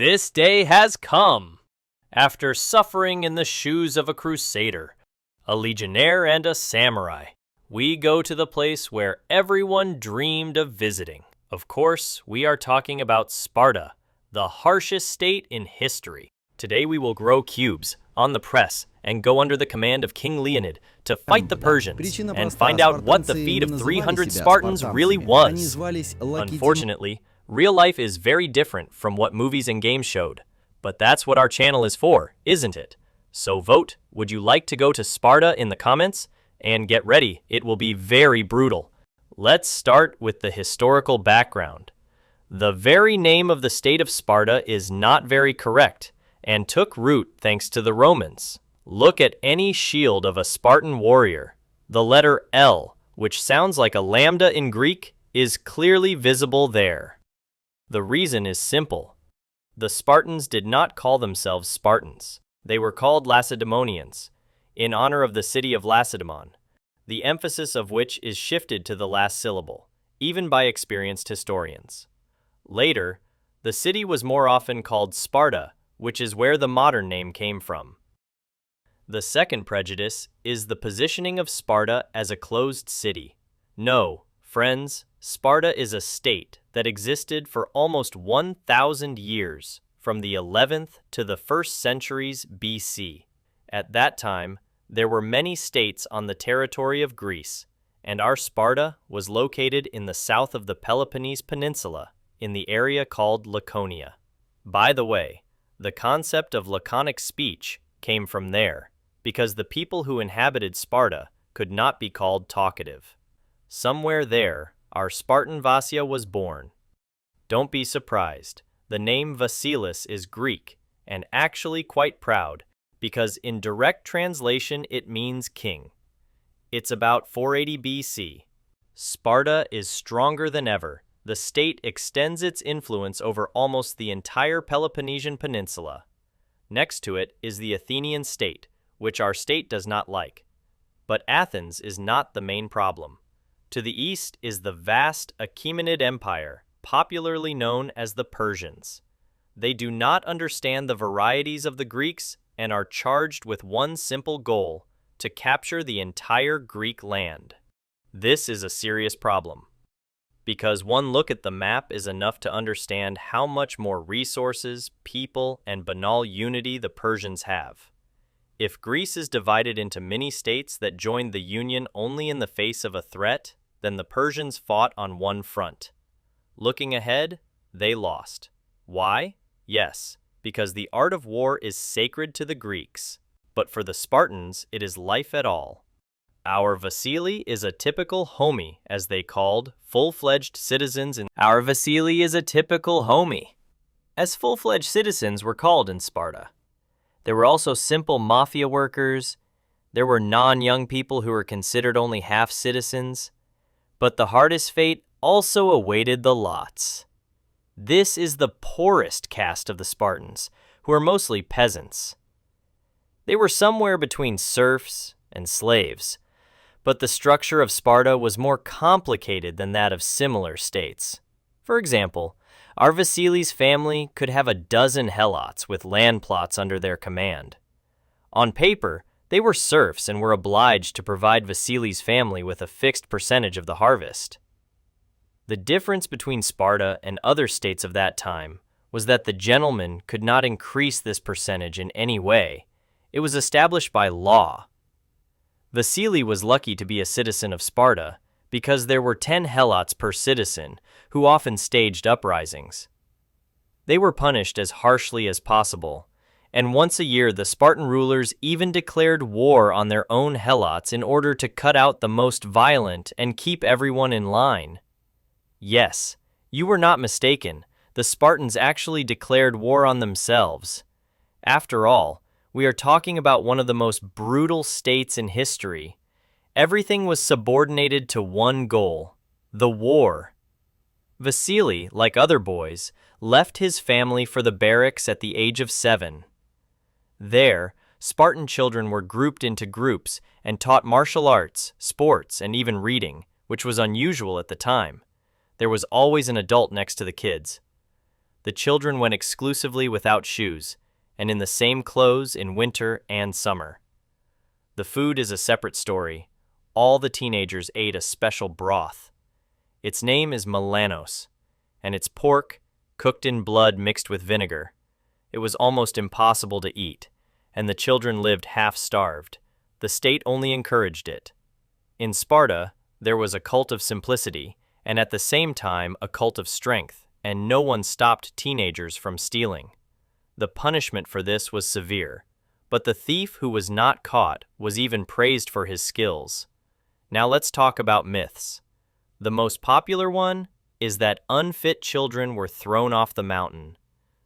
This day has come. After suffering in the shoes of a crusader, a legionnaire, and a samurai, we go to the place where everyone dreamed of visiting. Of course, we are talking about Sparta, the harshest state in history. Today we will grow cubes on the press and go under the command of King Leonid to fight the Persians and find out what the feat of 300 Spartans really was. Unfortunately, real life is very different from what movies and games showed, but that's what our channel is for, isn't it? So vote, would you like to go to Sparta in the comments? And get ready, it will be very brutal. Let's start with the historical background. The very name of the state of Sparta is not very correct and took root thanks to the Romans. Look at any shield of a Spartan warrior. The letter L, which sounds like a lambda in Greek, is clearly visible there. The reason is simple. The Spartans did not call themselves Spartans. They were called Lacedaemonians, in honor of the city of Lacedaemon, the emphasis of which is shifted to the last syllable, even by experienced historians. Later, the city was more often called Sparta, which is where the modern name came from. The second prejudice is the positioning of Sparta as a closed city. No, friends, Sparta is a state that existed for almost 1,000 years, from the 11th to the 1st centuries BC. At that time, there were many states on the territory of Greece, and our Sparta was located in the south of the Peloponnese Peninsula, in the area called Laconia. By the way, the concept of laconic speech came from there, because the people who inhabited Sparta could not be called talkative. Somewhere there, our Spartan Vassia was born. Don't be surprised, the name Vasilis is Greek, and actually quite proud, because in direct translation it means king. It's about 480 BC. Sparta is stronger than ever. The state extends its influence over almost the entire Peloponnesian Peninsula. Next to it is the Athenian state, which our state does not like. But Athens is not the main problem. To the east is the vast Achaemenid Empire, popularly known as the Persians. They do not understand the varieties of the Greeks and are charged with one simple goal: to capture the entire Greek land. This is a serious problem, because one look at the map is enough to understand how much more resources, people, and banal unity the Persians have. If Greece is divided into mini-states that joined the Union only in the face of a threat, then the Persians fought on one front. Looking ahead, they lost. Why? Yes, because the art of war is sacred to the Greeks, but for the Spartans it is life at all. Our Vasili is a typical homie, as they called full-fledged citizens in Our Vasili is a typical homie, as full-fledged citizens were called in Sparta. There were also simple mafia workers. There were non-young people who were considered only half-citizens. But the hardest fate also awaited the lots. This is the poorest caste of the Spartans, who are mostly peasants. They were somewhere between serfs and slaves, but the structure of Sparta was more complicated than that of similar states. For example, our Vasili's family could have a dozen helots with land plots under their command. On paper, they were serfs and were obliged to provide Vasili's family with a fixed percentage of the harvest. The difference between Sparta and other states of that time was that the gentleman could not increase this percentage in any way. It was established by law. Vasili was lucky to be a citizen of Sparta because there were 10 helots per citizen who often staged uprisings. They were punished as harshly as possible, and once a year the Spartan rulers even declared war on their own helots in order to cut out the most violent and keep everyone in line. Yes, you were not mistaken. The Spartans actually declared war on themselves. After all, we are talking about one of the most brutal states in history. Everything was subordinated to one goal: the war. Vasili, like other boys, left his family for the barracks at the age of 7. There, Spartan children were grouped into groups and taught martial arts, sports, and even reading, which was unusual at the time. There was always an adult next to the kids. The children went exclusively without shoes, and in the same clothes in winter and summer. The food is a separate story. All the teenagers ate a special broth. Its name is melanos, and it's pork cooked in blood mixed with vinegar. It was almost impossible to eat, and the children lived half-starved. The state only encouraged it. In Sparta, there was a cult of simplicity, and at the same time a cult of strength, and no one stopped teenagers from stealing. The punishment for this was severe, but the thief who was not caught was even praised for his skills. Now let's talk about myths. The most popular one is that unfit children were thrown off the mountain.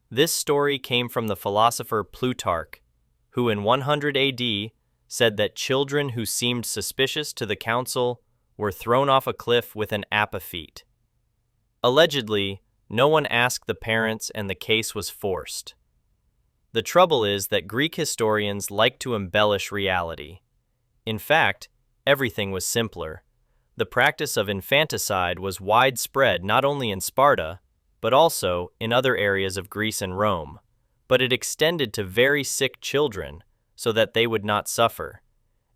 This story came from the philosopher Plutarch, who in 100 AD said that children who seemed suspicious to the council were thrown off a cliff with an apophyte. Allegedly, no one asked the parents and the case was forced. The trouble is that Greek historians like to embellish reality. In fact, everything was simpler. The practice of infanticide was widespread not only in Sparta, but also in other areas of Greece and Rome, but it extended to very sick children so that they would not suffer.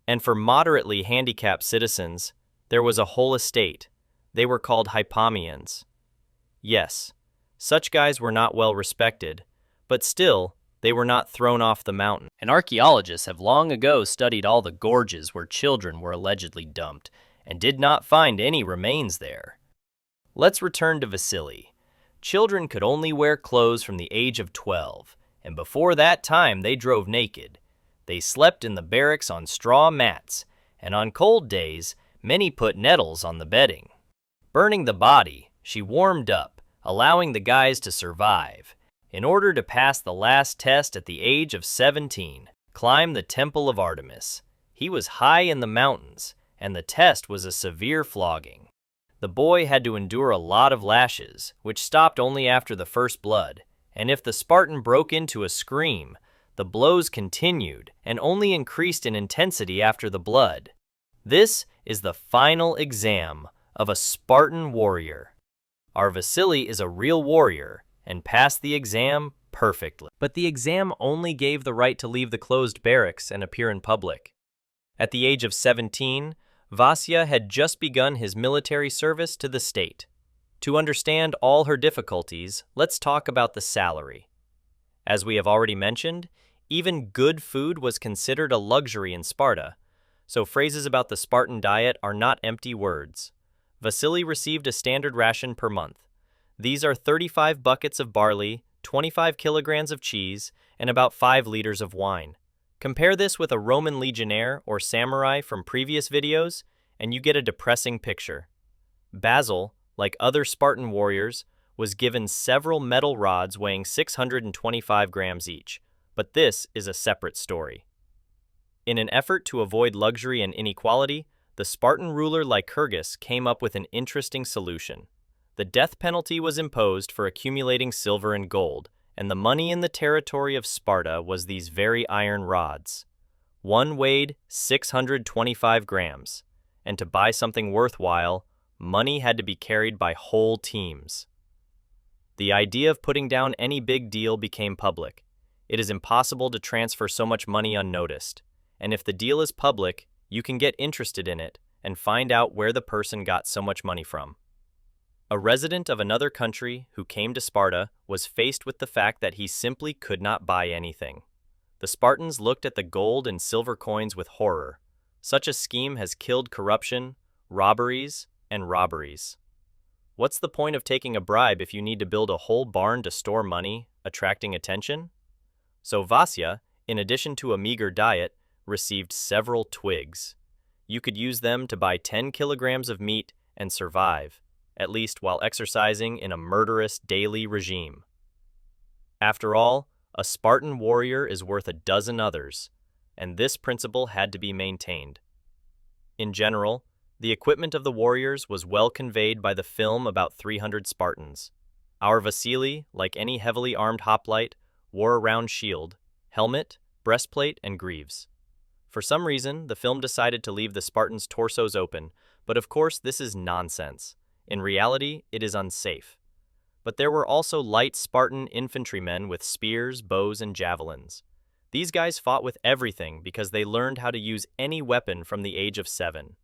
And for moderately handicapped citizens, there was a whole estate. They were called hypomeans. Yes, such guys were not well respected, but still, they were not thrown off the mountain. And archaeologists have long ago studied all the gorges where children were allegedly dumped, and did not find any remains there. Let's return to Vasily. Children could only wear clothes from the age of 12, and before that time they drove naked. They slept in the barracks on straw mats, and on cold days, many put nettles on the bedding. Burning the body, she warmed up, allowing the guys to survive. In order to pass the last test at the age of 17, climb the Temple of Artemis. He was high in the mountains, and the test was a severe flogging. The boy had to endure a lot of lashes, which stopped only after the first blood, and if the Spartan broke into a scream, the blows continued and only increased in intensity after the blood. This is the final exam of a Spartan warrior. Our Vasily is a real warrior and passed the exam perfectly. But the exam only gave the right to leave the closed barracks and appear in public. At the age of 17, Vasya had just begun his military service to the state. To understand all her difficulties, let's talk about the salary. As we have already mentioned, even good food was considered a luxury in Sparta, so phrases about the Spartan diet are not empty words. Vasily received a standard ration per month. These are 35 buckets of barley, 25 kilograms of cheese, and about 5 liters of wine. Compare this with a Roman legionnaire or samurai from previous videos, and you get a depressing picture. Basil, like other Spartan warriors, was given several metal rods weighing 625 grams each, but this is a separate story. In an effort to avoid luxury and inequality, the Spartan ruler Lycurgus came up with an interesting solution. The death penalty was imposed for accumulating silver and gold, and the money in the territory of Sparta was these very iron rods. One weighed 625 grams, and to buy something worthwhile, money had to be carried by whole teams. The idea of putting down any big deal became public. It is impossible to transfer so much money unnoticed, and if the deal is public, you can get interested in it and find out where the person got so much money from. A resident of another country who came to Sparta was faced with the fact that he simply could not buy anything. The Spartans looked at the gold and silver coins with horror. Such a scheme has killed corruption, robberies, and robberies. What's the point of taking a bribe if you need to build a whole barn to store money, attracting attention? So Vasya, in addition to a meager diet, received several twigs. You could use them to buy 10 kilograms of meat and survive, at least while exercising in a murderous daily regime. After all, a Spartan warrior is worth a dozen others, and this principle had to be maintained. In general, the equipment of the warriors was well conveyed by the film about 300 Spartans. Our Vasily, like any heavily armed hoplite, wore a round shield, helmet, breastplate, and greaves. For some reason, the film decided to leave the Spartans' torsos open, but of course this is nonsense. In reality, it is unsafe. but there were also light Spartan infantrymen with spears, bows, and javelins. These guys fought with everything because they learned how to use any weapon from the age of 7.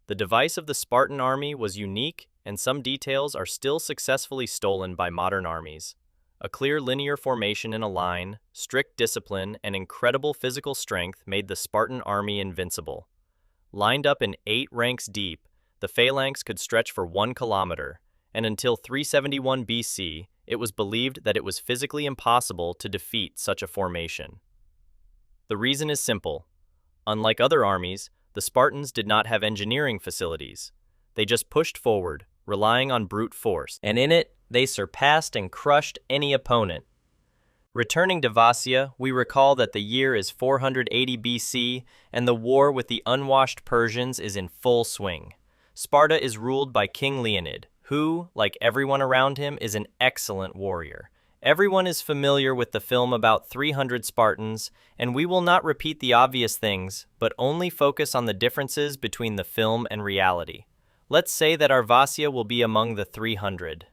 The device of the Spartan army was unique, and some details are still successfully stolen by modern armies. A clear linear formation in a line, strict discipline, and incredible physical strength made the Spartan army invincible. Lined up in 8 ranks deep, the phalanx could stretch for 1 kilometer, and until 371 BC, it was believed that it was physically impossible to defeat such a formation. The reason is simple. Unlike other armies, the Spartans did not have engineering facilities. They just pushed forward, relying on brute force, and in it, they surpassed and crushed any opponent. Returning to Vasia, we recall that the year is 480 BC, and the war with the unwashed Persians is in full swing. Sparta is ruled by King Leonid, who, like everyone around him, is an excellent warrior. Everyone is familiar with the film about 300 Spartans, and we will not repeat the obvious things, but only focus on the differences between the film and reality. Let's say that our Vasia will be among the 300.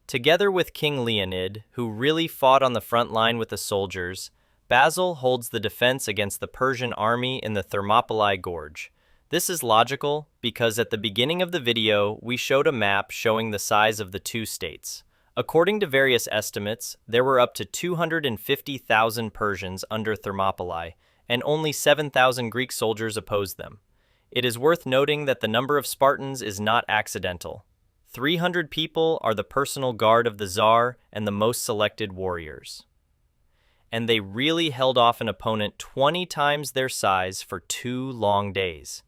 Together with King Leonid, who really fought on the front line with the soldiers, Basil holds the defense against the Persian army in the Thermopylae Gorge. This is logical because at the beginning of the video, we showed a map showing the size of the two states. According to various estimates, there were up to 250,000 Persians under Thermopylae, and only 7,000 Greek soldiers opposed them. It is worth noting that the number of Spartans is not accidental. 300 people are the personal guard of the Tsar and the most selected warriors. And they really held off an opponent 20 times their size for 2 long days.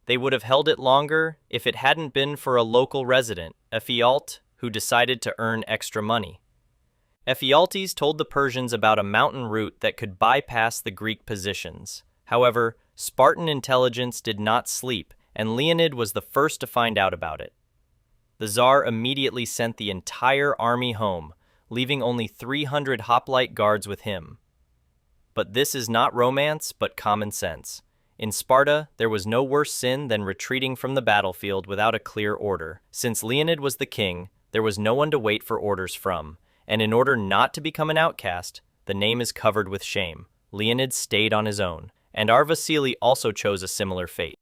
They would have held it longer if it hadn't been for a local resident, Ephialt, who decided to earn extra money. Ephialtes told the Persians about a mountain route that could bypass the Greek positions. However, Spartan intelligence did not sleep, and Leonid was the first to find out about it. The Tsar immediately sent the entire army home, leaving only 300 hoplite guards with him. But this is not romance, but common sense. In Sparta, there was no worse sin than retreating from the battlefield without a clear order. Since Leonid was the king, there was no one to wait for orders from, and in order not to become an outcast, the name is covered with shame. Leonid stayed on his own, and our Vasily also chose a similar fate.